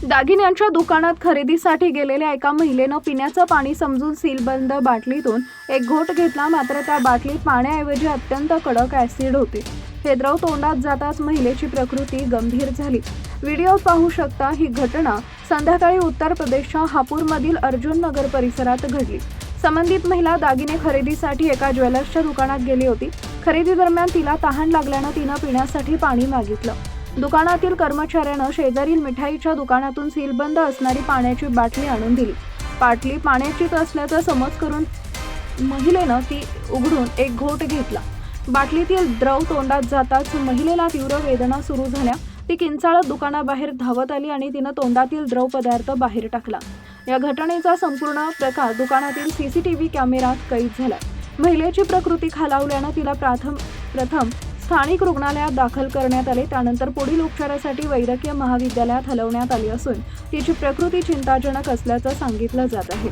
दागिन्यांच्या दुकानात खरेदीसाठी गेलेल्या एका महिलेनं पिण्याचं पाणी समजून सीलबंद बाटलीतून एक घोट घेतला, मात्र त्या बाटलीत पाण्याऐवजी अत्यंत कडक ॲसिड होते. हे द्रव तोंडात जाताच महिलेची प्रकृती गंभीर झाली. व्हिडिओत पाहू शकता. ही घटना संध्याकाळी उत्तर प्रदेशच्या हापूरमधील अर्जुन नगर परिसरात घडली. संबंधित महिला दागिने खरेदीसाठी एका ज्वेलर्सच्या दुकानात गेली होती. खरेदी दरम्यान तिला तहान लागल्यानं तिनं पिण्यासाठी पाणी मागितलं. दुकानातील कर्मचाऱ्यानं शेजारील मिठाईच्या दुकानातून सीलबंद असणारी पाण्याची बाटली आणून दिली. बाटली पाण्याचीच असल्याचा समज करून महिलेनं ती उघडून एक घोट घेतला. बाटलीतील द्रव तोंडात जाताच महिलेला तीव्र वेदना सुरू झाल्या. ती किंचाळत दुकानाबाहेर धावत आली आणि तिनं तोंडातील द्रव पदार्थ बाहेर टाकला. या घटनेचा संपूर्ण प्रकार दुकानातील सीसीटीव्ही कॅमेऱ्यात कैद झाला. महिलेची प्रकृती खालावल्यानं तिला प्रथम स्थानिक रुग्णालयात दाखल करण्यात आले. त्यानंतर पुढील उपचारासाठी वैद्यकीय महाविद्यालयात हलवण्यात आली असून तिची प्रकृती चिंताजनक असल्याचं सांगितलं जात आहे.